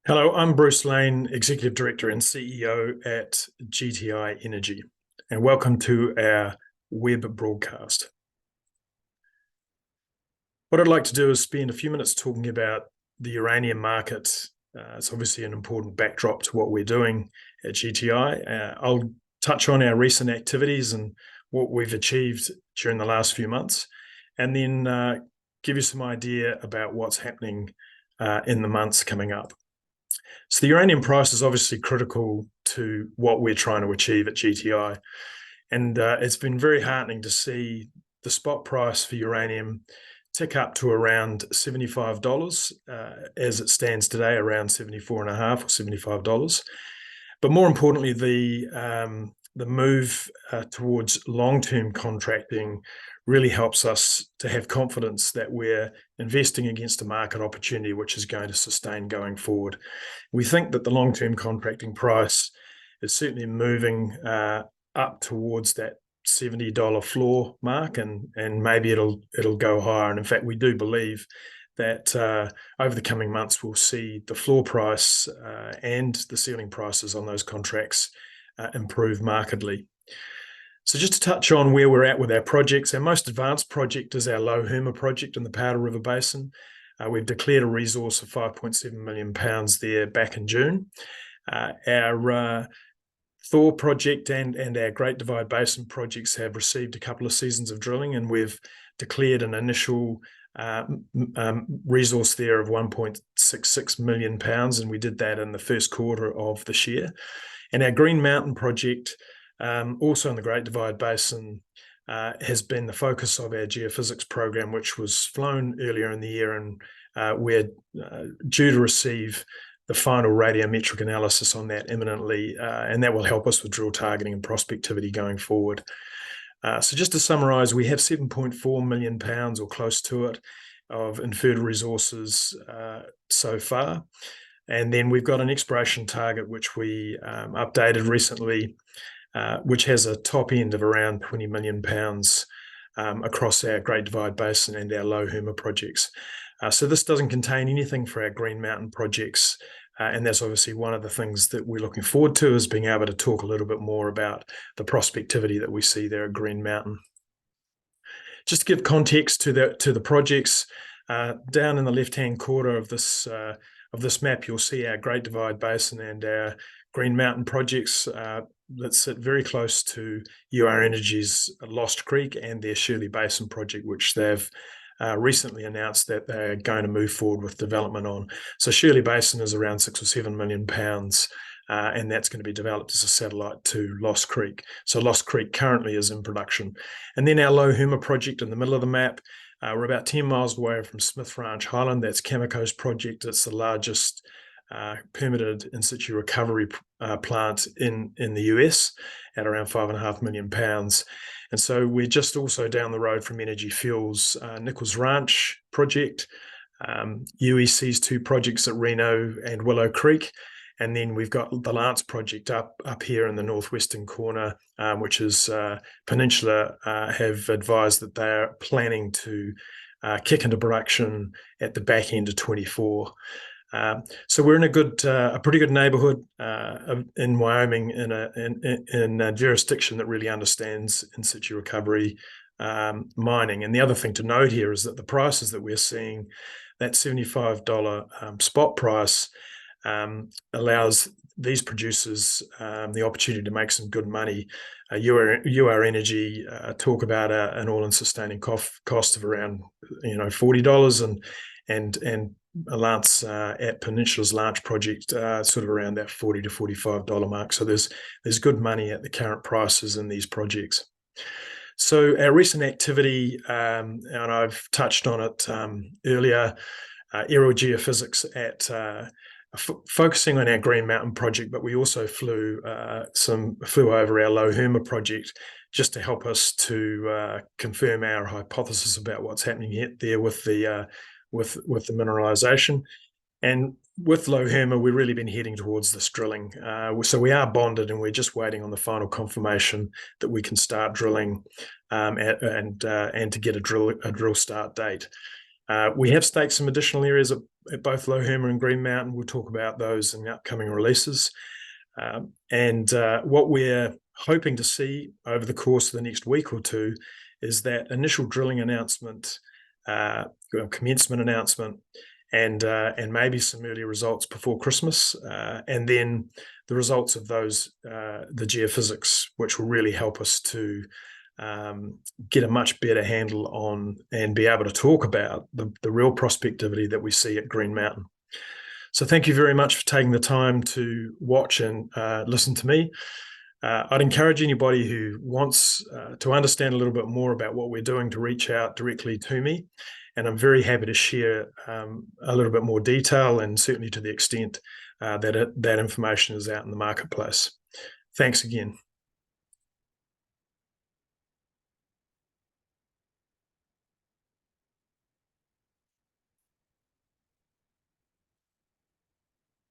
Hello, I'm Bruce Lane, Executive Director and CEO at GTi Energy, and welcome to our web broadcast. What I'd like to do is spend a few minutes talking about the uranium market. It's obviously an important backdrop to what we're doing at GTi. I'll touch on our recent activities and what we've achieved during the last few months, and then give you some idea about what's happening in the months coming up. So the uranium price is obviously critical to what we're trying to achieve at GTi. And it's been very heartening to see the spot price for uranium tick up to around $75 as it stands today, around 74.5 or $75. But more importantly, the move towards long-term contracting really helps us to have confidence that we're investing against a market opportunity which is going to sustain going forward. We think that the long-term contracting price is certainly moving up towards that $70 floor mark, and maybe it'll go higher. And in fact, we do believe that over the coming months we'll see the floor price and the ceiling prices on those contracts improve markedly. So just to touch on where we're at with our projects, our most advanced project is our Low Herma project in the Powder River Basin. We've declared a resource of 5.7 million pounds there back in June. Our Thor project and our Great Divide Basin projects have received a couple of seasons of drilling, and we've declared an initial resource there of 1.66 million pounds, and we did that in the first quarter of this year. And our Green Mountain project, also in the Great Divide Basin, has been the focus of our geophysics program, which was flown earlier in the year, and we're due to receive the final radiometric analysis on that imminently, and that will help us with drill targeting and prospectivity going forward. So just to summarise, we have 7.4 million pounds or close to it of inferred resources so far. And then we've got an exploration target which we updated recently, which has a top end of around 20 million pounds across our Great Divide Basin and our Low Herma projects. So this doesn't contain anything for our Green Mountain projects, and that's obviously one of the things that we're looking forward to, is being able to talk a little bit more about the prospectivity that we see there at Green Mountain. Just to give context to the projects, down in the left-hand corner of this map, you'll see our Great Divide Basin and our Green Mountain projects that sit very close to UR Energy's Lost Creek and their Shirley Basin project, which they've recently announced that they're going to move forward with development on. So Shirley Basin is around 6 or 7 million pounds, and that's going to be developed as a satellite to Lost Creek. So Lost Creek currently is in production. And then our Low Herma project in the middle of the map, we're about 10 miles away from Smith Ranch Highland. That's Cameco's project. It's the largest permitted in situ recovery plant in the US at around 5.5 million pounds. And so we're just also down the road from Energy Fuels' Nichols Ranch project, UEC's 2 projects at Reno and Willow Creek. And then we've got the Lance project up here in the northwestern corner, which is Peninsula have advised that they're planning to kick into production at the back end of 24. So we're in a pretty good neighbourhood in Wyoming, in a jurisdiction that really understands in situ recovery mining. And the other thing to note here is that the prices that we're seeing, that $75 spot price, allows these producers the opportunity to make some good money. UR Energy talk about an all-in sustaining cost of around $40, and Lance at Peninsula's Lance project sort of around that $40 to $45 mark. So there's good money at the current prices in these projects. So our recent activity, and I've touched on it earlier, aerogeophysics at focusing on our Green Mountain project, but we also flew over our Low Herma project just to help us to confirm our hypothesis about what's happening there with the mineralization. And with Low Herma, we've really been heading towards this drilling. So we are bonded, and we're just waiting on the final confirmation that we can start drilling and to get a drill start date. We have staked some additional areas at both Lohama and Green Mountain. We'll talk about those in the upcoming releases. What we're hoping to see over the course of the next week or two is that initial drilling announcement, commencement announcement, and maybe some early results before Christmas, and then the results of those, the geophysics, which will really help us to get a much better handle on and be able to talk about the real prospectivity that we see at Green Mountain. So thank you very much for taking the time to watch and listen to me. I'd encourage anybody who wants to understand a little bit more about what we're doing to reach out directly to me. And I'm very happy to share a little bit more detail, and certainly to the extent that information is out in the marketplace. Thanks again.